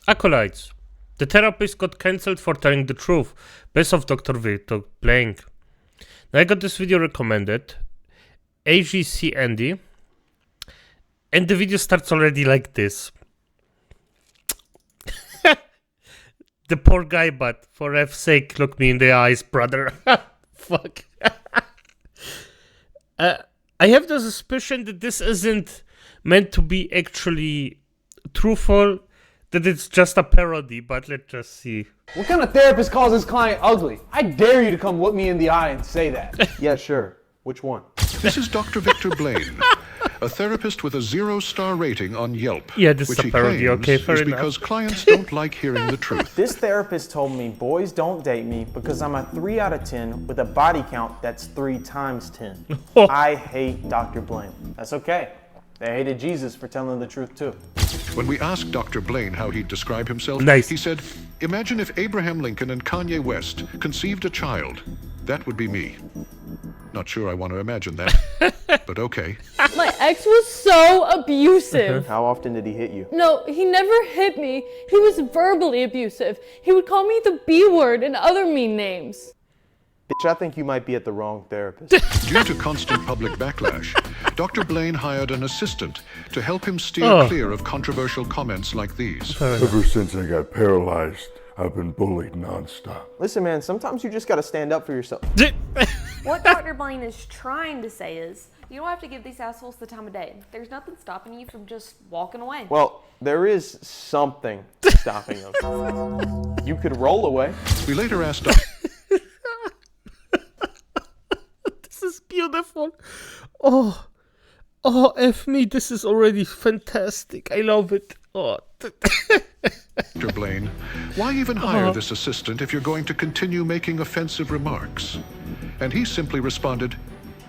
Acolytes. The therapist got cancelled for telling the truth. Best of Dr.Victor Blane. Now I got this video recommended. AGC Andy. And the video starts already like this. The poor guy, but for F's sake, look me in the eyes, brother. Fuck. I have the suspicion that this isn't meant to be actually truthful, that it's just a parody, but let's just see. What kind of therapist calls his client ugly? I dare you to come look me in the eye and say that. Yeah, sure. Which one? This is Dr. Victor Blane, a therapist with a 0-star rating on Yelp. Yeah, this which is a he parody, claims okay, fair is enough. because clients don't like hearing the truth. This therapist told me boys don't date me because I'm a 3 out of 10 with a body count that's 3 times 10. I hate Dr. Blane. That's okay. They hated Jesus for telling the truth too. When we asked Dr. Blane how he'd describe himself, Nice. he said, "Imagine if Abraham Lincoln and Kanye West conceived a child. That would be me." Not sure I want to imagine that, but okay. My ex was so abusive. How often did he hit you? No, he never hit me. He was verbally abusive. He would call me the B word and other mean names. Bitch, I think you might be at the wrong therapist. Due to constant public backlash, Dr. Blane hired an assistant to help him steer clear of controversial comments like these. Ever since I got paralyzed, I've been bullied nonstop. Listen, man, sometimes you just gotta stand up for yourself. What Dr. Blane is trying to say is, you don't have to give these assholes the time of day. There's nothing stopping you from just walking away. Well, there is something stopping them. You could roll away. We later asked Dr. This is beautiful. Oh, F me, this is already fantastic. I love it. Oh. Dr. Blane, why even hire this assistant if you're going to continue making offensive remarks? And he simply responded,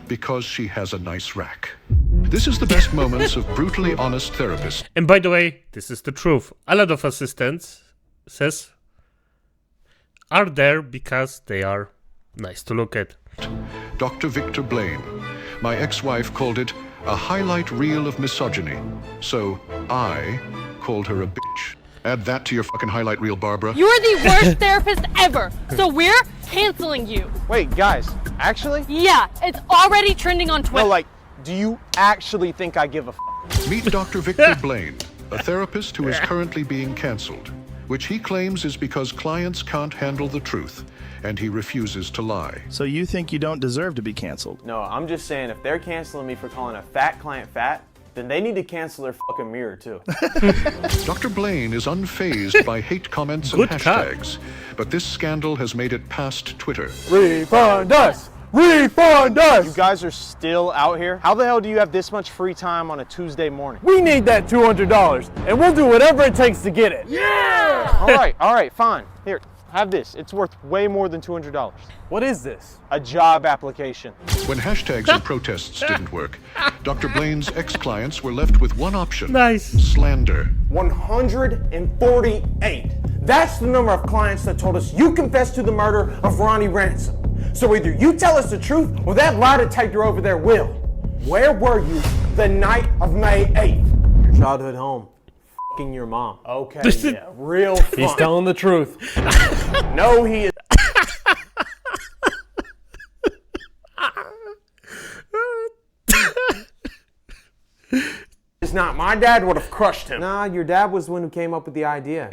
because she has a nice rack. This is the best moments of brutally honest therapists. And by the way, this is the truth. A lot of assistants are there because they are nice to look at. Dr. Victor Blane. My ex-wife called it a highlight reel of misogyny. So I called her a bitch. Add that to your fucking highlight reel, Barbara. You're the worst therapist ever, so we're canceling you. Wait, guys, actually? Yeah, it's already trending on Twitter. No, like, do you actually think I give a f? Meet Dr. Victor Blane, a therapist who is currently being canceled, which he claims is because clients can't handle the truth, and he refuses to lie. So you think you don't deserve to be canceled? No, I'm just saying if they're canceling me for calling a fat client fat, then they need to cancel their fucking mirror too. Dr. Blane is unfazed by hate comments and Good cut. hashtags, but this scandal has made it past Twitter. Refund us! Refund us! You guys are still out here? How the hell do you have this much free time on a Tuesday morning? We need that $200, and we'll do whatever it takes to get it. All right, fine. Here, have this. It's worth way more than $200. What is this? A job application. When hashtags and protests didn't work, Dr. Blane's ex-clients were left with one option. Nice. Slander. 148. That's the number of clients that told us you confessed to the murder of Ronnie Ransom. So either you tell us the truth or that lie detector over there will. Where were you the night of May 8th? Your childhood home. F***ing your mom. Okay, yeah, real fun. He's telling the truth. No, he is. It's not. My dad would have crushed him. Nah, your dad was the one who came up with the idea.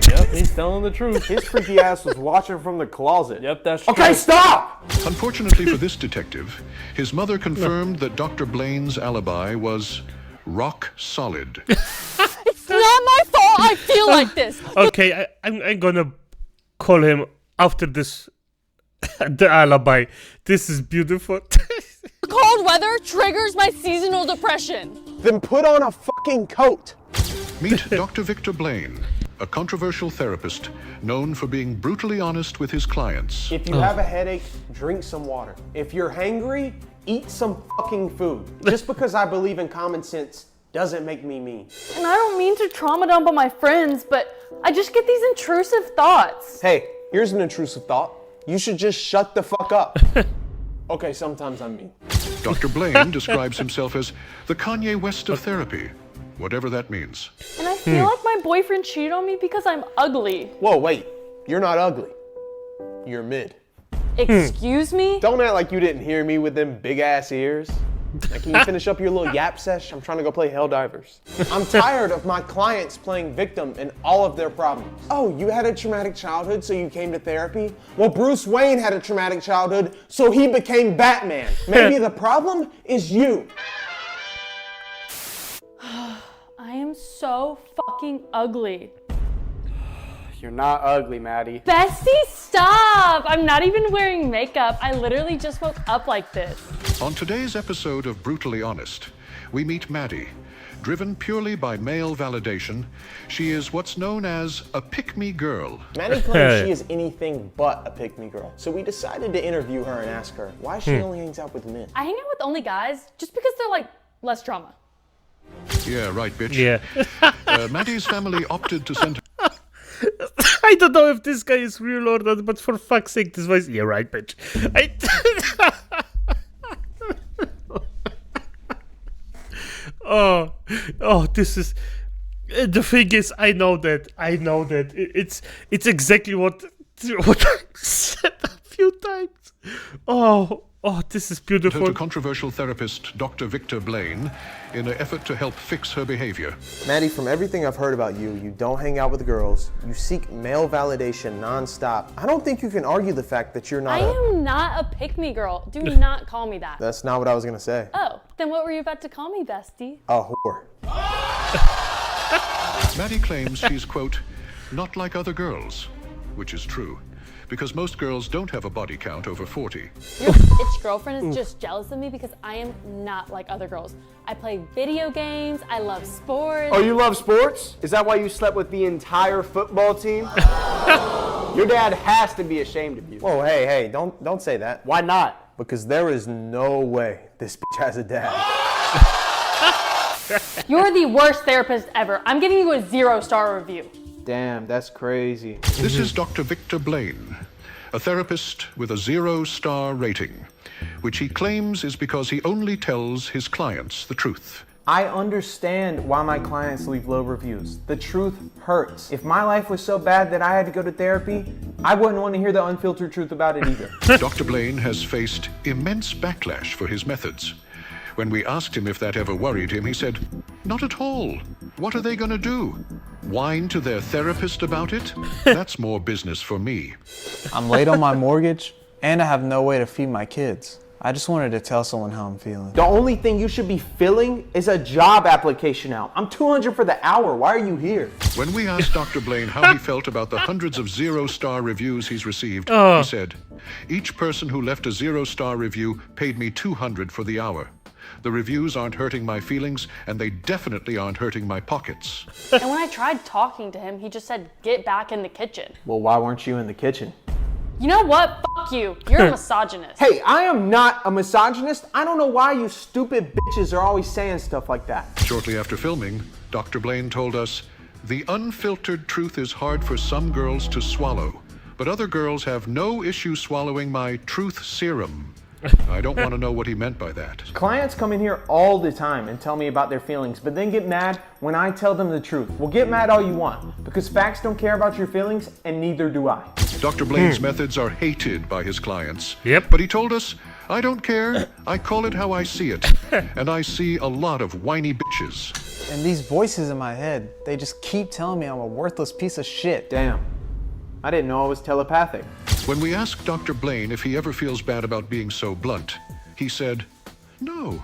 Yep, he's telling the truth. His freaky ass was watching from the closet. Yep, that's true. Okay, stop! Unfortunately for this detective, his mother confirmed that Dr. Blane's alibi was rock solid. It's not my fault I feel like this. Okay, I'm gonna call him after this. The alibi. This is beautiful. Cold weather triggers my seasonal depression. Then put on a fucking coat. Meet Dr. Victor Blane, a controversial therapist known for being brutally honest with his clients. If you have a headache, drink some water. If you're hangry, eat some fucking food. Just because I believe in common sense doesn't make me mean. And I don't mean to trauma dump on my friends, but I just get these intrusive thoughts. Hey, here's an intrusive thought. You should just shut the fuck up. Okay, sometimes I'm mean. Dr. Blane describes himself as the Kanye West of therapy, whatever that means. And I feel like my boyfriend cheated on me because I'm ugly. Whoa, wait. You're not ugly. You're mid. Excuse me? Don't act like you didn't hear me with them big ass ears. Now, can you finish up your little yap sesh? I'm trying to go play Helldivers. I'm tired of my clients playing victim in all of their problems. Oh, you had a traumatic childhood, so you came to therapy? Well, Bruce Wayne had a traumatic childhood, so he became Batman. Maybe the problem is you. I am so fucking ugly. You're not ugly, Maddie. Bestie, stop! I'm not even wearing makeup. I literally just woke up like this. On today's episode of Brutally Honest, we meet Maddie. Driven purely by male validation, she is what's known as a pick-me girl. Maddie claims she is anything but a pick-me girl, so we decided to interview her and ask her why she only hangs out with men. I hang out with only guys just because they're like less drama. Yeah, right, bitch. Yeah. Maddie's family opted to send her I don't know if this guy is real or not, but for fuck's sake, this voice. Yeah, right, bitch. Oh, this is. The thing is, I know that. It's exactly what I said a few times. Oh, this is beautiful. to controversial therapist Dr.Victor Blane in an effort to help fix her behavior. Maddie, from everything I've heard about you, you don't hang out with girls, you seek male validation nonstop. I don't think you can argue the fact that you're not I am not a pick-me girl. Do not call me that. That's not what I was gonna say. Oh, then what were you about to call me, bestie? A whore. Maddie claims she's, quote, not like other girls, which is true, because most girls don't have a body count over 40. Your bitch girlfriend is just jealous of me because I am not like other girls. I play video games, I love sports. Oh, you love sports? Is that why you slept with the entire football team? Your dad has to be ashamed of you. Whoa, hey, don't say that. Why not? Because there is no way this bitch has a dad. You're the worst therapist ever. I'm giving you a 0-star review. Damn, that's crazy. This is Dr. Victor Blane, a therapist with a 0-star rating, which he claims is because he only tells his clients the truth. I understand why my clients leave low reviews. The truth hurts. If my life was so bad that I had to go to therapy, I wouldn't want to hear the unfiltered truth about it either. Dr. Blane has faced immense backlash for his methods. When we asked him if that ever worried him, he said, not at all. What are they going to do? Whine to their therapist about it? That's more business for me. I'm late on my mortgage, and I have no way to feed my kids. I just wanted to tell someone how I'm feeling. The only thing you should be filling is a job application out. I'm $200 for the hour. Why are you here? When we asked Dr. Blane how he felt about the hundreds of 0-star reviews he's received, he said, each person who left a 0-star review paid me $200 for the hour. The reviews aren't hurting my feelings, and they definitely aren't hurting my pockets. And when I tried talking to him, he just said, get back in the kitchen. Well, why weren't you in the kitchen? You know what? Fuck you. You're a misogynist. Hey, I am not a misogynist. I don't know why you stupid bitches are always saying stuff like that. Shortly after filming, Dr. Blane told us, the unfiltered truth is hard for some girls to swallow, but other girls have no issue swallowing my truth serum. I don't want to know what he meant by that. Clients come in here all the time and tell me about their feelings, but then get mad when I tell them the truth. Well, get mad all you want, because facts don't care about your feelings, and neither do I. Dr. Blane's methods are hated by his clients. Yep. But he told us, I don't care. I call it how I see it. And I see a lot of whiny bitches. And these voices in my head, they just keep telling me I'm a worthless piece of shit. Damn. I didn't know I was telepathic. When we asked Dr. Blane if he ever feels bad about being so blunt, he said, no.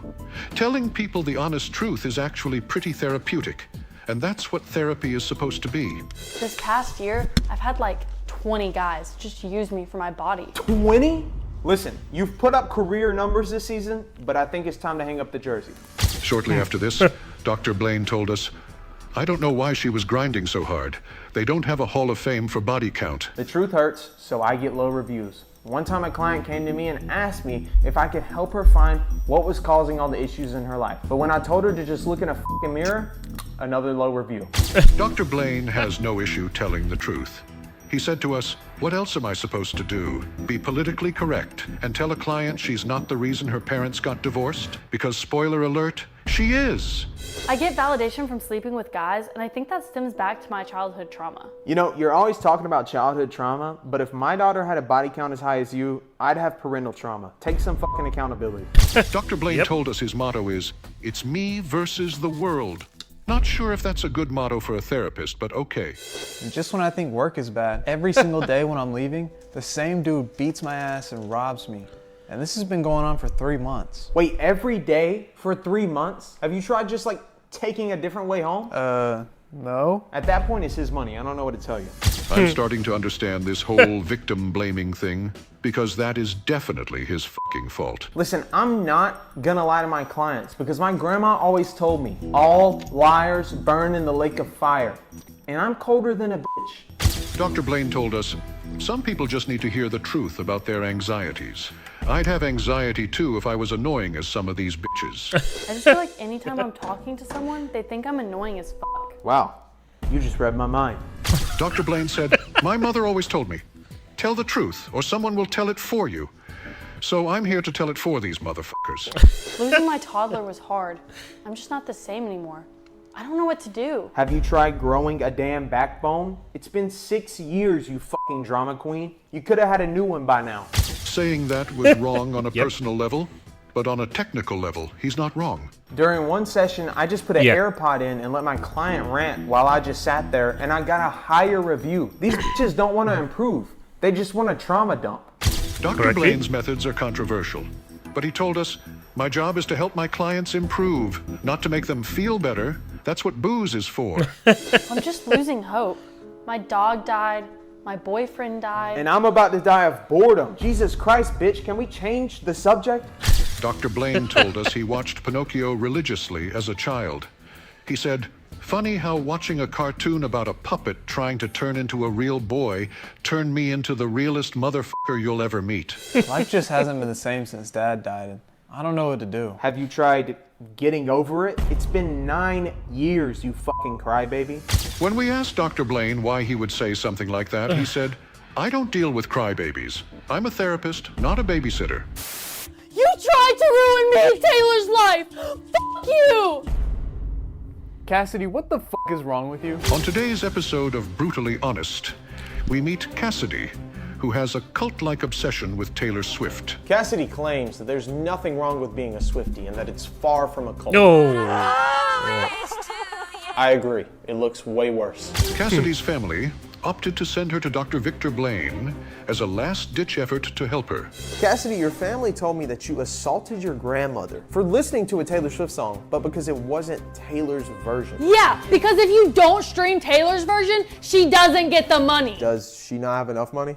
Telling people the honest truth is actually pretty therapeutic. And that's what therapy is supposed to be. This past year, I've had like 20 guys just use me for my body. 20? Listen, you've put up career numbers this season, but I think it's time to hang up the jersey. Shortly after this, Dr. Blane told us, I don't know why she was grinding so hard. They don't have a Hall of Fame for body count. The truth hurts, so I get low reviews. One time a client came to me and asked me if I could help her find what was causing all the issues in her life. But when I told her to just look in a fucking mirror, another low review. Dr. Blane has no issue telling the truth. He said to us, what else am I supposed to do? Be politically correct and tell a client she's not the reason her parents got divorced? Because spoiler alert, She is. I get validation from sleeping with guys, and I think that stems back to my childhood trauma. You know, you're always talking about childhood trauma, but if my daughter had a body count as high as you, I'd have parental trauma. Take some fucking accountability. Dr. Blane told us his motto is, it's me versus the world. Not sure if that's a good motto for a therapist, but okay. And just when I think work is bad, every single day when I'm leaving, the same dude beats my ass and robs me. And this has been going on for 3 months. Wait, every day for 3 months? Have you tried just like taking a different way home? No. At that point, it's his money. I don't know what to tell you. I'm starting to understand this whole victim blaming thing, because that is definitely his fucking fault. Listen, I'm not gonna lie to my clients because my grandma always told me, all liars burn in the lake of fire. And I'm colder than a bitch. Dr. Blane told us, some people just need to hear the truth about their anxieties. I'd have anxiety too if I was annoying as some of these bitches. I just feel like anytime I'm talking to someone, they think I'm annoying as fuck. Wow, you just read my mind. Dr. Blane said, my mother always told me, tell the truth or someone will tell it for you. So I'm here to tell it for these motherfuckers. Losing my toddler was hard. I'm just not the same anymore. I don't know what to do. Have you tried growing a damn backbone? It's been 6 years, you fucking drama queen. You could have had a new one by now. Saying that was wrong on a personal level, but on a technical level, he's not wrong. During one session, I just put an AirPod in and let my client rant while I just sat there, and I got a higher review. These bitches don't want to improve. They just want a trauma dump. Dr. Blane's methods are controversial, but he told us, my job is to help my clients improve, not to make them feel better. That's what booze is for. I'm just losing hope. My dog died. My boyfriend died. And I'm about to die of boredom. Jesus Christ, bitch, can we change the subject? Dr. Blane told us he watched Pinocchio religiously as a child. He said, funny how watching a cartoon about a puppet trying to turn into a real boy turned me into the realest motherfucker you'll ever meet. Life just hasn't been the same since Dad died. And I don't know what to do. Have you tried getting over it? It's been 9 years, you fucking crybaby. When we asked Dr. Blane why he would say something like that, he said, I don't deal with crybabies. I'm a therapist, not a babysitter. You tried to ruin me and Taylor's life! Fuck you! Cassidy, what the fuck is wrong with you? On today's episode of Brutally Honest, we meet Cassidy, who has a cult-like obsession with Taylor Swift. Cassidy claims that there's nothing wrong with being a Swiftie and that it's far from a cult. I agree. It looks way worse. Cassidy's family opted to send her to Dr. Victor Blane as a last-ditch effort to help her. Cassidy, your family told me that you assaulted your grandmother for listening to a Taylor Swift song, but because it wasn't Taylor's version. Yeah, because if you don't stream Taylor's version, she doesn't get the money. Does she not have enough money?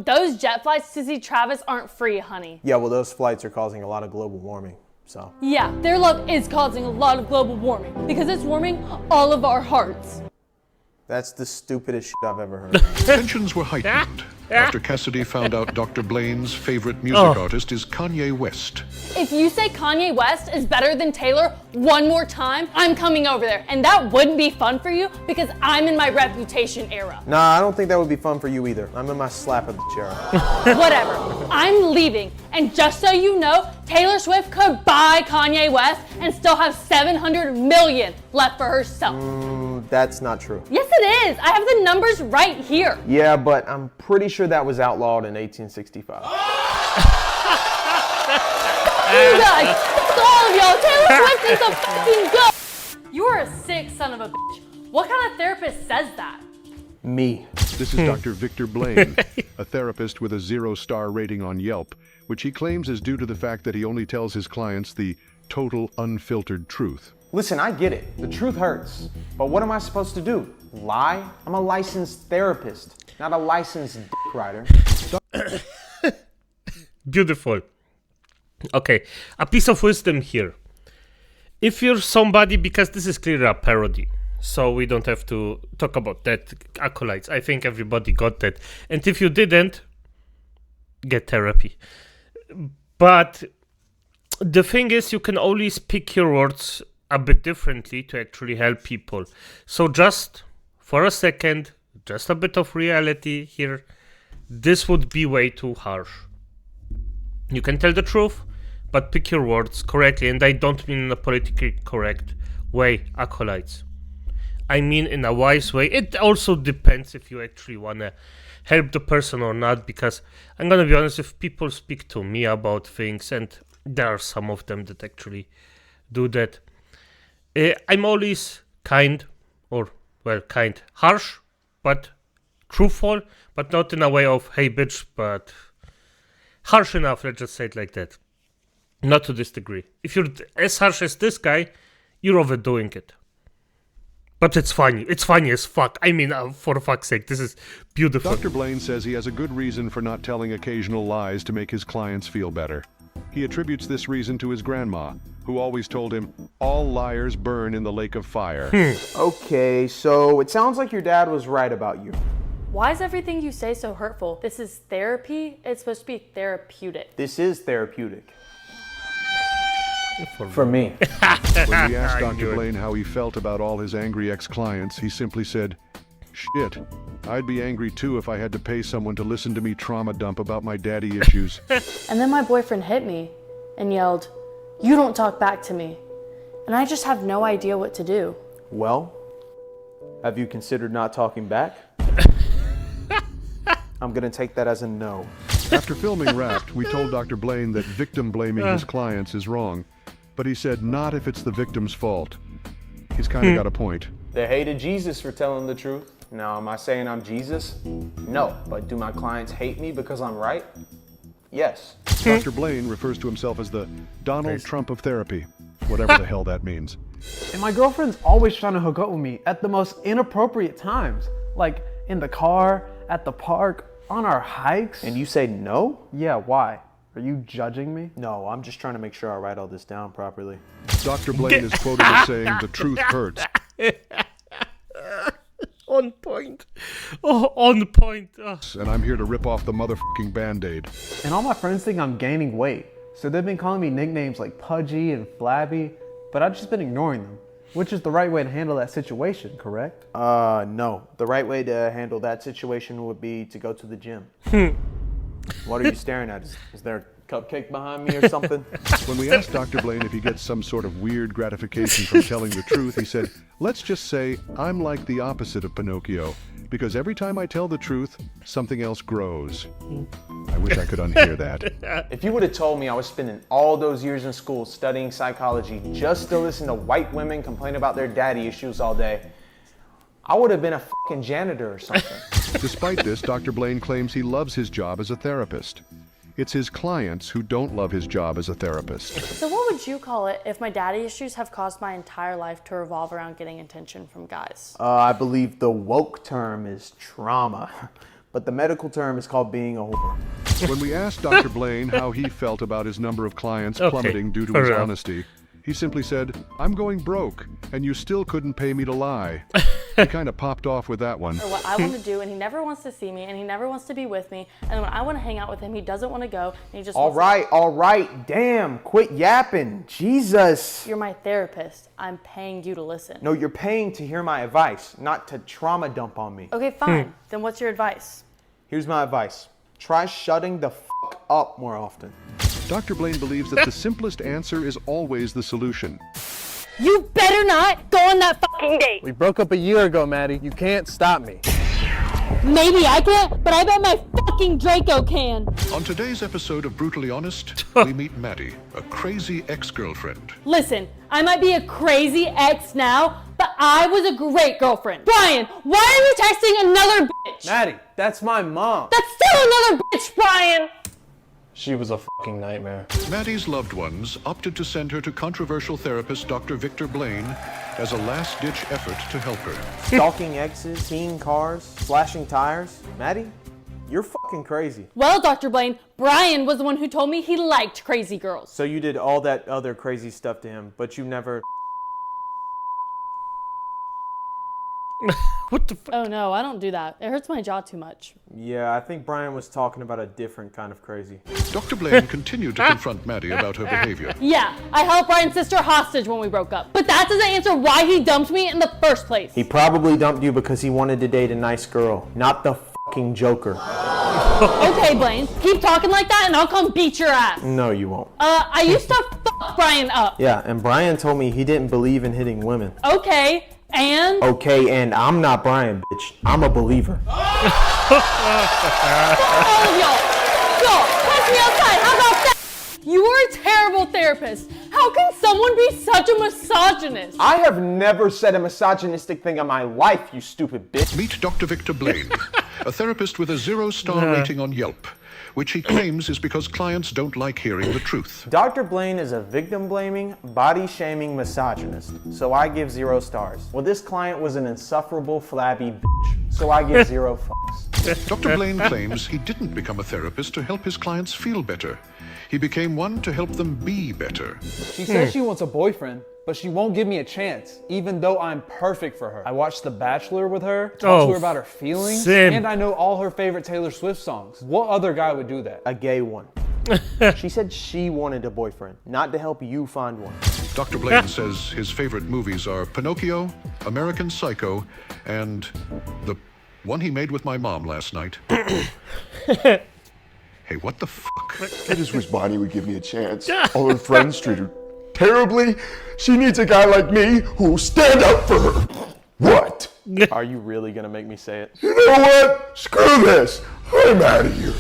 Those jet flights to see Travis aren't free, honey. Yeah, well, those flights are causing a lot of global warming, so. Yeah, their love is causing a lot of global warming because it's warming all of our hearts. That's the stupidest shit I've ever heard. Tensions were heightened after Cassidy found out Dr. Blane's favorite music artist is Kanye West. If you say Kanye West is better than Taylor one more time, I'm coming over there. And that wouldn't be fun for you because I'm in my reputation era. Nah, I don't think that would be fun for you either. I'm in my slap of the chair. Whatever. I'm leaving. And just so you know, Taylor Swift could buy Kanye West and still have 700 million left for herself. That's not true. Yes, it is. I have the numbers right here. Yeah, but I'm pretty sure that was outlawed in 1865. You guys, it's all of y'all. Taylor Swift is the fucking goat. You are a sick son of a bitch. What kind of therapist says that? Me. This is Dr. Victor Blane, a therapist with a 0-star rating on Yelp, which he claims is due to the fact that he only tells his clients the total unfiltered truth. Listen, I get it. The truth hurts. But what am I supposed to do? Lie? I'm a licensed therapist, not a licensed dick rider. Beautiful. Okay, a piece of wisdom here. If you're somebody, because this is clearly a parody, so we don't have to talk about that, acolytes. I think everybody got that. And if you didn't, get therapy. But the thing is, you can always pick your words a bit differently to actually help people. So just for a second, just a bit of reality here. This would be way too harsh. You can tell the truth, but pick your words correctly, and I don't mean in a politically correct way, acolytes. I mean in a wise way. It also depends if you actually want to help the person or not, because I'm going to be honest, if people speak to me about things, and there are some of them that actually do that, I'm always harsh, but truthful, but not in a way of, hey bitch, but harsh enough, let's just say it like that. Not to this degree. If you're as harsh as this guy, you're overdoing it. But it's funny. It's funny as fuck. I mean, for fuck's sake, this is beautiful. Dr. Blane says he has a good reason for not telling occasional lies to make his clients feel better. He attributes this reason to his grandma, who always told him, all liars burn in the lake of fire. Okay, so it sounds like your dad was right about you. Why is everything you say so hurtful? This is therapy? It's supposed to be therapeutic. This is therapeutic. For me. When we asked Dr. Blane how he felt about all his angry ex-clients, he simply said, shit, I'd be angry too if I had to pay someone to listen to me trauma dump about my daddy issues. And then my boyfriend hit me and yelled, "You don't talk back to me." And I just have no idea what to do. Well, have you considered not talking back? I'm gonna take that as a no. After filming Wrapped, we told Dr. Blane that victim blaming his clients is wrong, but he said not if it's the victim's fault. He's kind of got a point. They hated Jesus for telling the truth. Now, am I saying I'm Jesus? No, but do my clients hate me because I'm right? Yes. Dr. Blane refers to himself as the Donald Trump of therapy, whatever the hell that means. And my girlfriend's always trying to hook up with me at the most inappropriate times. Like in the car, at the park, on our hikes. And you say no? Yeah, why? Are you judging me? No, I'm just trying to make sure I write all this down properly. Dr. Blane is quoted as saying, the truth hurts. On point. Oh, on point. Oh. And I'm here to rip off the motherfucking Band-Aid. And all my friends think I'm gaining weight. So they've been calling me nicknames like Pudgy and Flabby, but I've just been ignoring them. Which is the right way to handle that situation, correct? No. The right way to handle that situation would be to go to the gym. What are you staring at? Is there a cupcake behind me or something? When we asked Dr. Blane if he gets some sort of weird gratification from telling the truth, he said, let's just say I'm like the opposite of Pinocchio, because every time I tell the truth, something else grows. I wish I could unhear that. If you would have told me I was spending all those years in school studying psychology just to listen to white women complain about their daddy issues all day, I would have been a fucking janitor or something. Despite this, Dr. Blane claims he loves his job as a therapist. It's his clients who don't love his job as a therapist. So what would you call it if my daddy issues have caused my entire life to revolve around getting attention from guys? I believe the woke term is trauma, but the medical term is called being a whore. When we asked Dr. Blane how he felt about his number of clients plummeting due to his honesty, he simply said, I'm going broke, and you still couldn't pay me to lie. He kind of popped off with that one. Or what I want to do, and he never wants to see me, and he never wants to be with me, and when I want to hang out with him, he doesn't want to go, and he just all right, damn, quit yapping, Jesus. You're my therapist. I'm paying you to listen. No, you're paying to hear my advice, not to trauma dump on me. Okay, fine. Then what's your advice? Here's my advice. Try shutting the fuck up more often. Dr. Blane believes that the simplest answer is always the solution. You better not go on that fucking date. We broke up a year ago, Maddie. You can't stop me. Maybe I can't, but I bet my fucking Draco can. On today's episode of Brutally Honest, we meet Maddie, a crazy ex-girlfriend. Listen, I might be a crazy ex now, but I was a great girlfriend. Brian, why are you texting another bitch? Maddie, that's my mom. That's still another bitch, Brian. She was a fucking nightmare. Maddie's loved ones opted to send her to controversial therapist Dr. Victor Blane as a last-ditch effort to help her. Stalking exes, teen cars, slashing tires. Maddie, you're fucking crazy. Well, Dr. Blane, Brian was the one who told me he liked crazy girls. So you did all that other crazy stuff to him, but you never... What the fuck? Oh no, I don't do that. It hurts my jaw too much. Yeah, I think Brian was talking about a different kind of crazy. Dr. Blane continued to confront Maddie about her behavior. Yeah, I held Brian's sister hostage when we broke up. But that doesn't answer why he dumped me in the first place. He probably dumped you because he wanted to date a nice girl, not the fucking Joker. Okay, Blane, keep talking like that and I'll come beat your ass. No, you won't. I used to fuck Brian up. Yeah, and Brian told me he didn't believe in hitting women. Okay, and? Okay, and I'm not Brian, bitch. I'm a believer. Fuck all of y'all. Y'all, catch me outside. How about that? You are a terrible therapist. How can someone be such a misogynist? I have never said a misogynistic thing in my life, you stupid bitch. Meet Dr. Victor Blane, a therapist with a 0-star rating on Yelp, which he claims is because clients don't like hearing the truth. Dr. Blane is a victim-blaming, body-shaming misogynist, so I give 0 stars. Well, this client was an insufferable, flabby bitch, so I give 0 fucks. Dr. Blane claims he didn't become a therapist to help his clients feel better. He became one to help them be better. She says she wants a boyfriend, but she won't give me a chance, even though I'm perfect for her. I watched The Bachelor with her, talked to her about her feelings, and I know all her favorite Taylor Swift songs. What other guy would do that? A gay one. She said she wanted a boyfriend, not to help you find one. Dr. Blane says his favorite movies are Pinocchio, American Psycho, and the one he made with my mom last night. Hey, what the fuck? I just wish Bonnie would give me a chance. All her friends treat her terribly. She needs a guy like me who will stand up for her. What? Are you really gonna make me say it? You know what? Screw this. I'm out of here.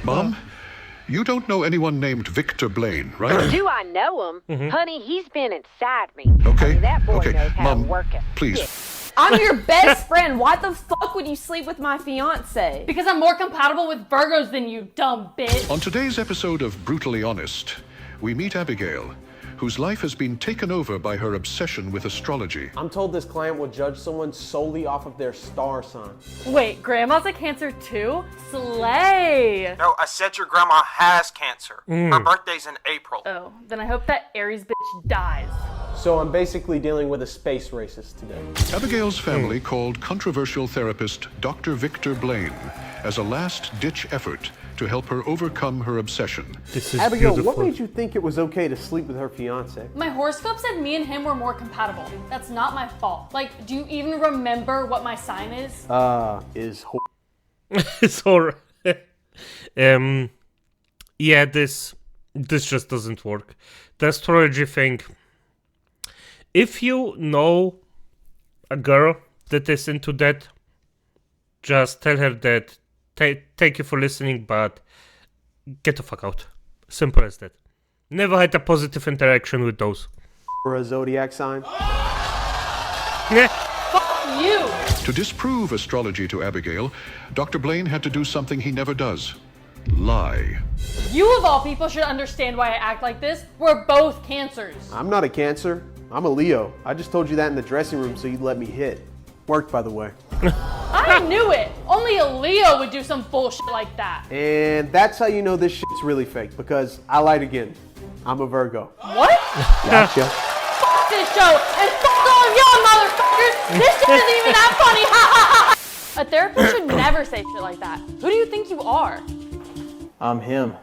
Mom, you don't know anyone named Victor Blane, right? Do I know him? Honey, he's been inside me. Okay, Honey, that boy okay, knows how Mom, to work it. please. I'm your best friend. Why the fuck would you sleep with my fiance? Because I'm more compatible with Virgos than you, dumb bitch. On today's episode of Brutally Honest, we meet Abigail, whose life has been taken over by her obsession with astrology. I'm told this client will judge someone solely off of their star sign. Wait, Grandma's a Cancer too? Slay! No, I said your grandma has cancer. Her birthday's in April. Oh, then I hope that Aries bitch dies. So I'm basically dealing with a space racist today. Abigail's family called controversial therapist Dr. Victor Blane as a last-ditch effort to help her overcome her obsession. This is Abigail, beautiful. what made you think it was okay to sleep with her fiance? My horoscope said me and him were more compatible. That's not my fault. Like, do you even remember what my sign is? It's horror. Yeah, this just doesn't work. The astrology thing. If you know a girl that is into that, just tell her that. Thank you for listening, but get the fuck out. Simple as that. Never had a positive interaction with those. Or a zodiac sign? Fuck you! To disprove astrology to Abigail, Dr. Blane had to do something he never does. Lie. You of all people should understand why I act like this. We're both Cancers. I'm not a Cancer. I'm a Leo. I just told you that in the dressing room so you'd let me hit. Worked, by the way. I knew it! Only a Leo would do some bullshit like that. And that's how you know this shit's really fake, because I lied again. I'm a Virgo. What? Gotcha. Fuck this show, and fuck all of y'all motherfuckers! This shit isn't even that funny, ha ha ha! A therapist should never say shit like that. Who do you think you are? I'm him.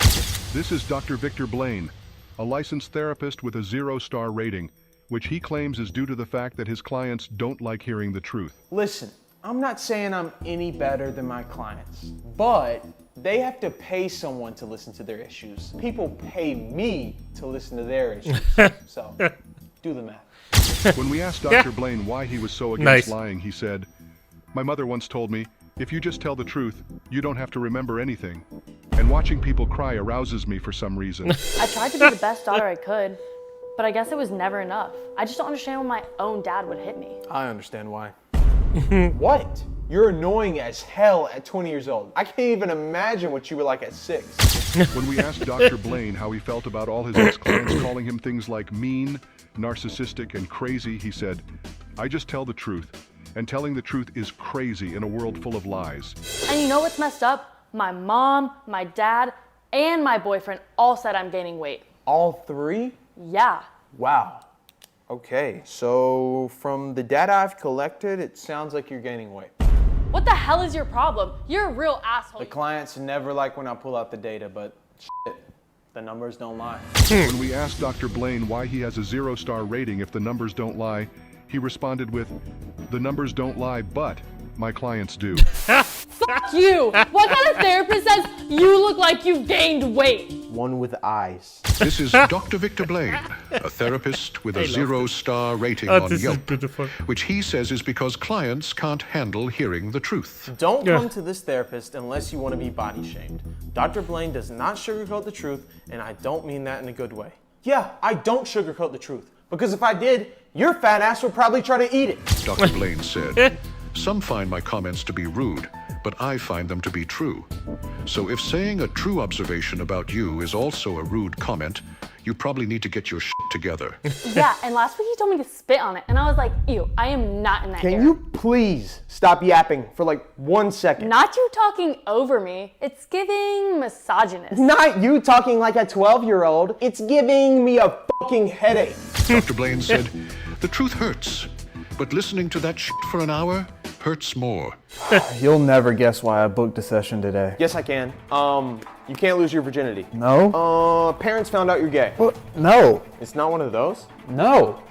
This is Dr. Victor Blane, a licensed therapist with a 0-star rating, which he claims is due to the fact that his clients don't like hearing the truth. Listen, I'm not saying I'm any better than my clients, but they have to pay someone to listen to their issues. People pay me to listen to their issues. So, do the math. When we asked Dr. Blane why he was so against lying, he said, "My mother once told me, if you just tell the truth, you don't have to remember anything. And watching people cry arouses me for some reason." I tried to be the best daughter I could, but I guess it was never enough. I just don't understand why my own dad would hit me. I understand why. What? You're annoying as hell at 20 years old. I can't even imagine what you were like at 6. When we asked Dr. Blane how he felt about all his ex-clients calling him things like mean, narcissistic, and crazy, he said, "I just tell the truth. And telling the truth is crazy in a world full of lies." And you know what's messed up? My mom, my dad, and my boyfriend all said I'm gaining weight. All 3? Yeah. Wow. Okay, so from the data I've collected, it sounds like you're gaining weight. What the hell is your problem? You're a real asshole. The clients never like when I pull out the data, but shit, The numbers don't lie. When we asked Dr. Blane why he has a 0-star rating if the numbers don't lie, he responded with, "The numbers don't lie, but my clients do." Fuck you! What kind of therapist says you look like you've gained weight? One with eyes. This is Dr. Victor Blane, a therapist with a 0-star rating on Yelp, which he says is because clients can't handle hearing the truth. Don't come to this therapist unless you want to be body shamed. Dr. Blane does not sugarcoat the truth, and I don't mean that in a good way. Yeah, I don't sugarcoat the truth, because if I did, your fat ass would probably try to eat it. Dr. Blane said, "Some find my comments to be rude, but I find them to be true. So if saying a true observation about you is also a rude comment, you probably need to get your shit together." Yeah, and last week he told me to spit on it, and I was like, ew, I am not in that era. Can you please stop yapping for like 1 second? Not you talking over me. It's giving misogynist. Not you talking like a 12-year-old. It's giving me a fucking headache. Dr. Blane said, "The truth hurts, but listening to that shit for an hour hurts more." You'll never guess why I booked a session today. Yes, I can. You can't lose your virginity. No. Parents found out you're gay. Well, no. It's not one of those? No.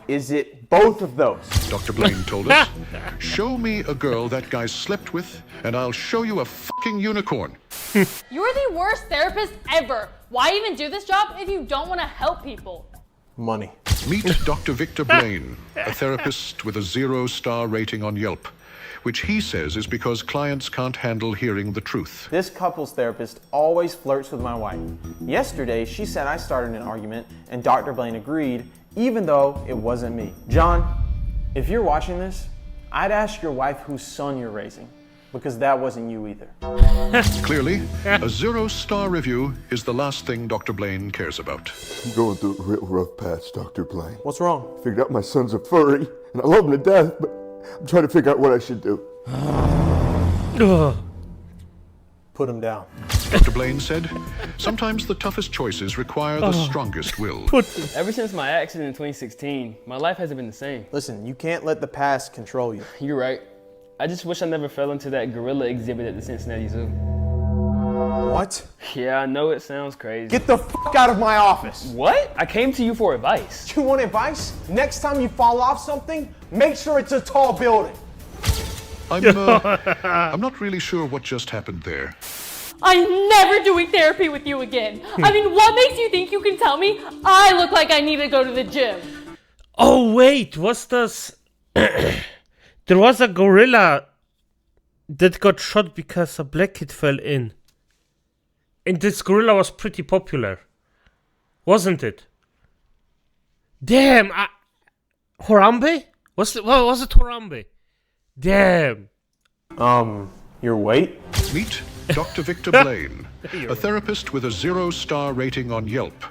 Is it both of those? Dr. Blane told us, "Show me a girl that guy slept with, and I'll show you a fucking unicorn." You're the worst therapist ever. Why even do this job if you don't want to help people? Money. Meet Dr. Victor Blane, a therapist with a 0-star rating on Yelp, which he says is because clients can't handle hearing the truth. This couples therapist always flirts with my wife. Yesterday, she said I started an argument, and Dr. Blane agreed, even though it wasn't me. John, if you're watching this, I'd ask your wife whose son you're raising, because that wasn't you either. Clearly, a 0-star review is the last thing Dr. Blane cares about. I'm going through a real rough patch, Dr. Blane. What's wrong? I figured out my son's a furry, and I love him to death, but I'm trying to figure out what I should do. Put him down. Dr. Blane said, "Sometimes the toughest choices require the strongest will." Ever since my accident in 2016, my life hasn't been the same. Listen, you can't let the past control you. You're right. I just wish I never fell into that gorilla exhibit at the Cincinnati Zoo. What? Yeah, I know it sounds crazy. Get the fuck out of my office. What? I came to you for advice. You want advice? Next time you fall off something, make sure it's a tall building. I'm not really sure what just happened there. I'm never doing therapy with you again. I mean, what makes you think you can tell me I look like I need to go to the gym? Oh, wait, what's this? There was a gorilla that got shot because a black kid fell in. And this gorilla was pretty popular. Wasn't it? Damn! Harambe? Was it Harambe? Damn. Your weight? Meet Dr. Victor Blane, a therapist with a 0-star rating on Yelp,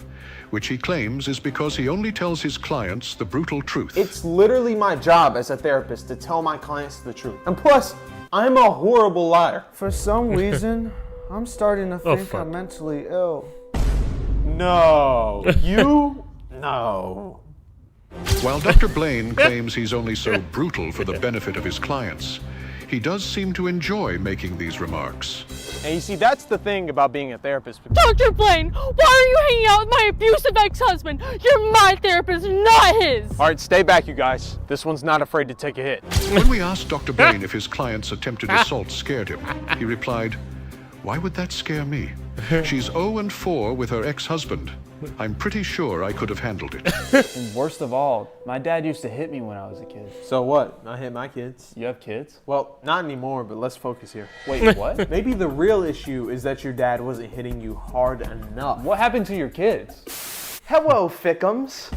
which he claims is because he only tells his clients the brutal truth. It's literally my job as a therapist to tell my clients the truth. And plus, I'm a horrible liar. For some reason, I'm starting to think I'm mentally ill. No. You? No. While Dr. Blane claims he's only so brutal for the benefit of his clients, he does seem to enjoy making these remarks. And you see, that's the thing about being a therapist. Dr. Blane, why are you hanging out with my abusive ex-husband? You're my therapist, not his. All right, stay back, you guys. This one's not afraid to take a hit. When we asked Dr. Blane if his client's attempted assault scared him, he replied, "Why would that scare me? She's 0-4 with her ex-husband. I'm pretty sure I could have handled it." And worst of all, my dad used to hit me when I was a kid. So what? I hit my kids. You have kids? Well, not anymore, but let's focus here. Wait, what? Maybe the real issue is that your dad wasn't hitting you hard enough. What happened to your kids? Hello, Fickums.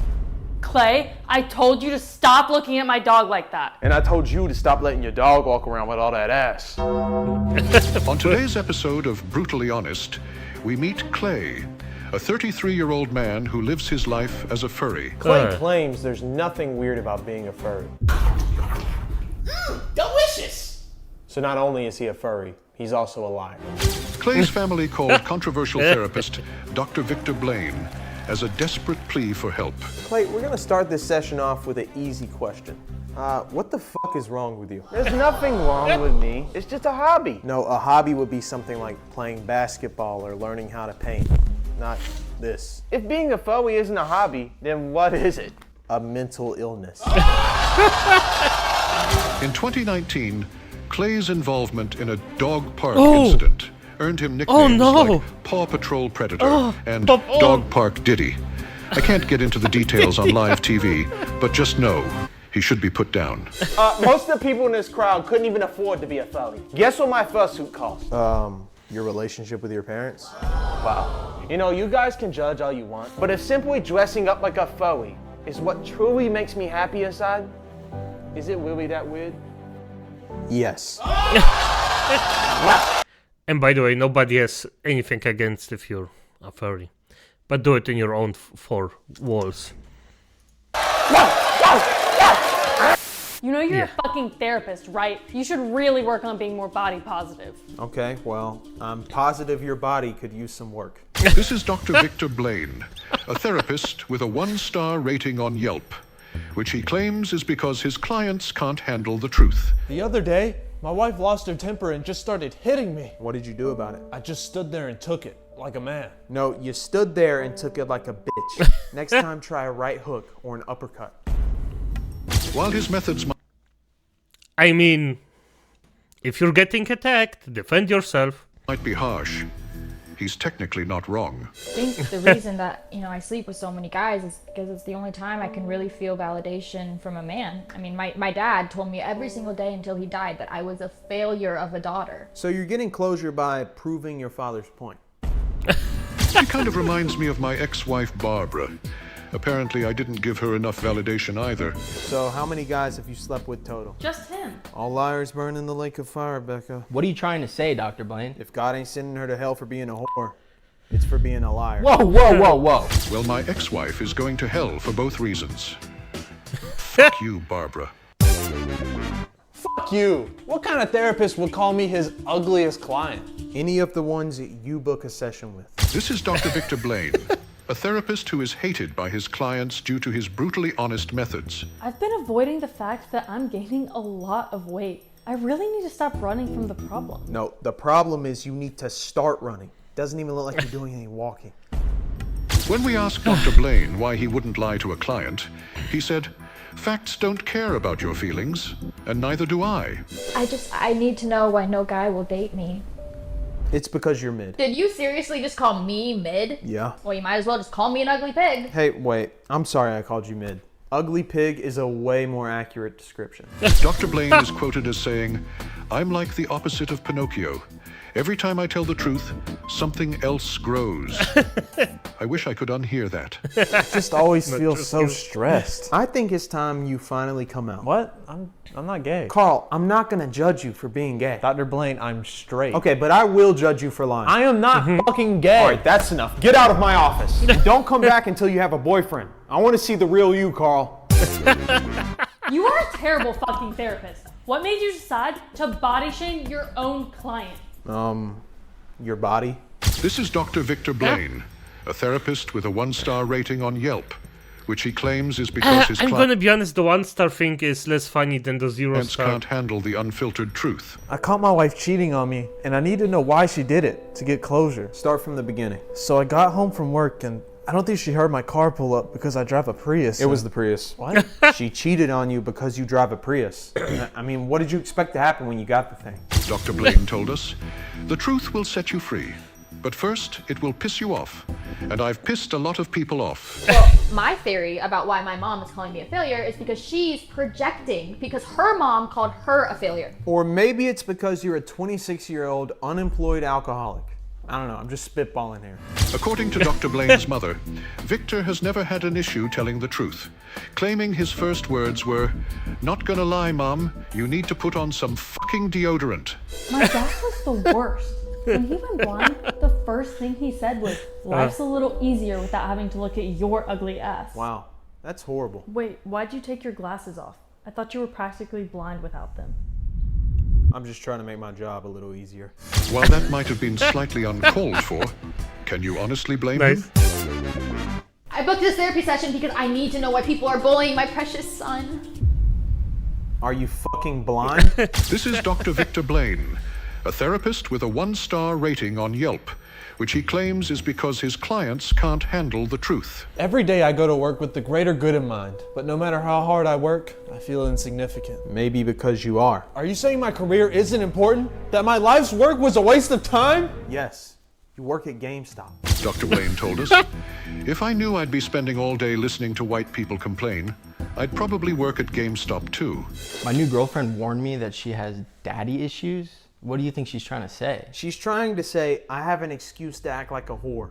Clay, I told you to stop looking at my dog like that. And I told you to stop letting your dog walk around with all that ass. On today's episode of Brutally Honest, we meet Clay, a 33-year-old man who lives his life as a furry. Clay claims there's nothing weird about being a furry. Delicious! So not only is he a furry, he's also a liar. Clay's family called controversial therapist Dr. Victor Blane as a desperate plea for help. Clay, we're gonna start this session off with an easy question. What the fuck is wrong with you? There's nothing wrong with me. It's just a hobby. No, a hobby would be something like playing basketball or learning how to paint. not this. If being a furry isn't a hobby, then what is it? A mental illness. In 2019, Clay's involvement in a dog park incident earned him nicknames like Paw Patrol Predator and Dog Park Diddy. I can't get into the details on live TV, but just know he should be put down. Most of the people in this crowd couldn't even afford to be a furry. Guess what my fursuit cost? Your relationship with your parents? Wow. You know, you guys can judge all you want, but if simply dressing up like a furry is what truly makes me happy inside, is it really that weird? Yes. And by the way, nobody has anything against if you're a furry. But do it in your own four walls. You know you're a fucking therapist, right? You should really work on being more body positive. Okay, well, I'm positive your body could use some work. This is Dr.Victor Blane, a therapist with a 1-star rating on Yelp, which he claims is because his clients can't handle the truth. The other day, my wife lost her temper and just started hitting me. What did you do about it? I just stood there and took it, like a man. No, you stood there and took it like a bitch. Next time, try a right hook or an uppercut. While his methods I mean, if you're getting attacked, defend yourself. Might be harsh, he's technically not wrong. I think the reason that, I sleep with so many guys is because it's the only time I can really feel validation from a man. I mean, my dad told me every single day until he died that I was a failure of a daughter. So you're getting closure by proving your father's point. He kind of reminds me of my ex-wife, Barbara. Apparently, I didn't give her enough validation either. So how many guys have you slept with total? Just him. All liars burn in the lake of fire, Becca. What are you trying to say, Dr. Blane? If God ain't sending her to hell for being a whore, it's for being a liar. Whoa, whoa, whoa, whoa. Well, my ex-wife is going to hell for both reasons. Fuck you, Barbara. Fuck you. What kind of therapist would call me his ugliest client? Any of the ones that you book a session with. This is Dr. Victor Blane, a therapist who is hated by his clients due to his brutally honest methods. I've been avoiding the fact that I'm gaining a lot of weight. I really need to stop running from the problem. No, the problem is you need to start running. Doesn't even look like you're doing any walking. When we asked Dr. Blane why he wouldn't lie to a client, he said, "Facts don't care about your feelings, and neither do I." I need to know why no guy will date me. It's because you're mid. Did you seriously just call me mid? Yeah. Well, you might as well just call me an ugly pig. Hey, wait. I'm sorry I called you mid. Ugly pig is a way more accurate description. Dr. Blane is quoted as saying, "I'm like the opposite of Pinocchio. Every time I tell the truth, something else grows." I wish I could unhear that. I just always feel so stressed. I think it's time you finally come out. What? I'm not gay. Carl, I'm not gonna judge you for being gay. Dr. Blane, I'm straight. Okay, but I will judge you for lying. I am not fucking gay. All right, that's enough. Get out of my office. And don't come back until you have a boyfriend. I want to see the real you, Carl. You are a terrible fucking therapist. What made you decide to body shame your own client? Your body? This is Dr. Victor Blane, a therapist with a 1-star rating on Yelp, which he claims is because his I'm gonna be honest, the 1-star thing is less funny than the 0-star. can't handle the unfiltered truth. I caught my wife cheating on me, and I need to know why she did it to get closure. Start from the beginning. So I got home from work, and I don't think she heard my car pull up because I drive a Prius. It was the Prius. What? She cheated on you because you drive a Prius. I mean, what did you expect to happen when you got the thing? Dr. Blane told us, "The truth will set you free, but first it will piss you off. And I've pissed a lot of people off." Well, my theory about why my mom is calling me a failure is because she's projecting because her mom called her a failure. Or maybe it's because you're a 26-year-old unemployed alcoholic. I don't know, I'm just spitballing here. According to Dr. Blane's mother, Victor has never had an issue telling the truth, claiming his first words were, "Not gonna lie, Mom, you need to put on some fucking deodorant." My dad was the worst. When he went blind, the first thing he said was, "Life's a little easier without having to look at your ugly ass." Wow, that's horrible. Wait, why'd you take your glasses off? I thought you were practically blind without them. I'm just trying to make my job a little easier. While that might have been slightly uncalled for, can you honestly blame him? I booked this therapy session because I need to know why people are bullying my precious son. Are you fucking blind? This is Dr. Victor Blane, a therapist with a 1-star rating on Yelp, which he claims is because his clients can't handle the truth. Every day I go to work with the greater good in mind, but no matter how hard I work, I feel insignificant. Maybe because you are. Are you saying my career isn't important? That my life's work was a waste of time? Yes. You work at GameStop. Dr. Blane told us, if I knew I'd be spending all day listening to white people complain, I'd probably work at GameStop too. My new girlfriend warned me that she has daddy issues. What do you think she's trying to say? She's trying to say, I have an excuse to act like a whore.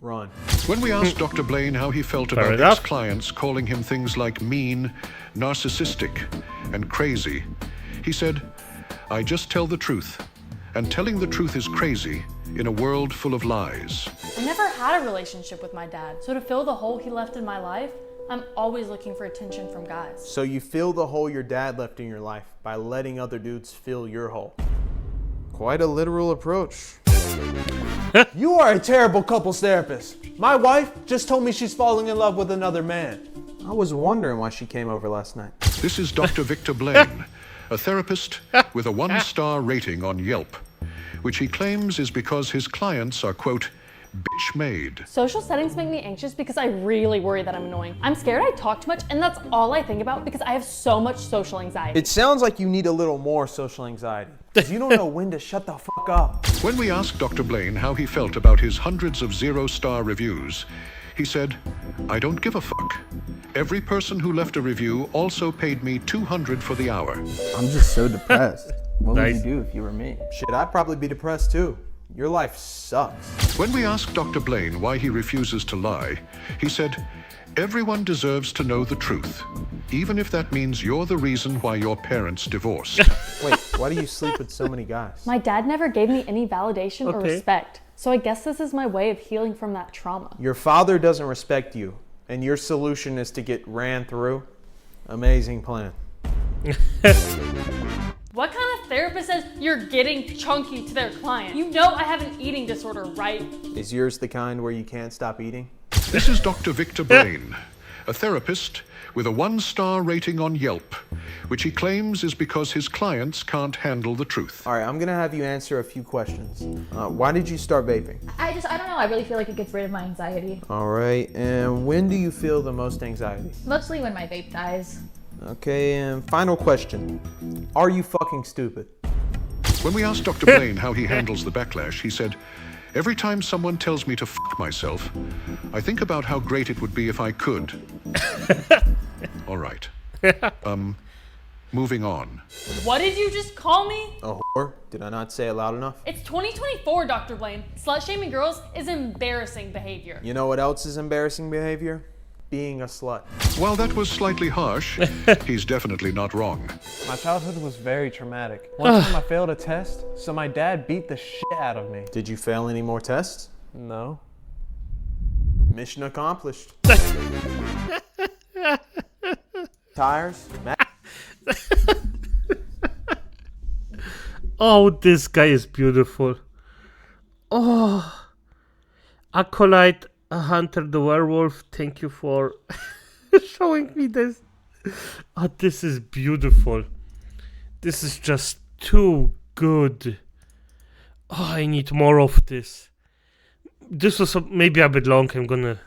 Run. When we asked Dr. Blane how he felt about ex-clients calling him things like mean, narcissistic, and crazy, he said, I just tell the truth. And telling the truth is crazy in a world full of lies. I never had a relationship with my dad, so to fill the hole he left in my life, I'm always looking for attention from guys. So you fill the hole your dad left in your life by letting other dudes fill your hole. Quite a literal approach. You are a terrible couples therapist. My wife just told me she's falling in love with another man. I was wondering why she came over last night. This is Dr. Victor Blane, a therapist with a 1-star rating on Yelp, which he claims is because his clients are, quote, bitch-made. Social settings make me anxious because I really worry that I'm annoying. I'm scared I talk too much, and that's all I think about because I have so much social anxiety. It sounds like you need a little more social anxiety, because you don't know when to shut the fuck up. When we asked Dr. Blane how he felt about his hundreds of 0-star reviews, he said, I don't give a fuck. Every person who left a review also paid me $200 for the hour. I'm just so depressed. What would you do if you were me? Shit, I'd probably be depressed too. Your life sucks. When we asked Dr. Blane why he refuses to lie, he said, everyone deserves to know the truth, even if that means you're the reason why your parents divorced. Wait, why do you sleep with so many guys? My dad never gave me any validation or respect, so I guess this is my way of healing from that trauma. Your father doesn't respect you, and your solution is to get ran through? Amazing plan. What kind of therapist says you're getting chunky to their client? You know I have an eating disorder, right? Is yours the kind where you can't stop eating? This is Dr. Victor Blane, a therapist with a 1-star rating on Yelp, which he claims is because his clients can't handle the truth. All right, I'm gonna have you answer a few questions. Why did you start vaping? I don't know. I really feel like it gets rid of my anxiety. All right, and when do you feel the most anxiety? Mostly when my vape dies. Okay, and final question. Are you fucking stupid? When we asked Dr. Blane how he handles the backlash, he said, every time someone tells me to fuck myself, I think about how great it would be if I could. All right. Moving on. What did you just call me? A whore? Did I not say it loud enough? It's 2024, Dr. Blane. Slut-shaming girls is embarrassing behavior. You know what else is embarrassing behavior? Being a slut. While that was slightly harsh, he's definitely not wrong. My childhood was very traumatic. One time I failed a test, so my dad beat the shit out of me. Did you fail any more tests? No. Mission accomplished. Tires? Oh, this guy is beautiful. Oh, Acolyte Hunter the Werewolf, thank you for showing me this. Oh, this is beautiful. This is just too good. Oh, I need more of this. This was maybe a bit long. I'm gonna,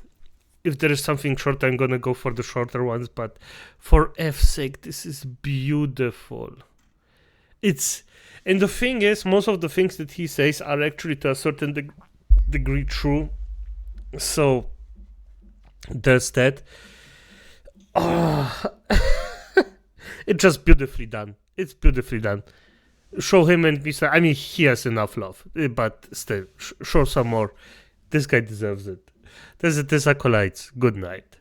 if there is something short, I'm gonna go for the shorter ones. But for F's sake, this is beautiful. And the thing is, most of the things that he says are actually to a certain degree true. So there's that. Oh. It's just beautifully done. It's beautifully done. Show him and Misa. I mean, he has enough love, but still, show some more. This guy deserves it. There's Acolytes. Good night.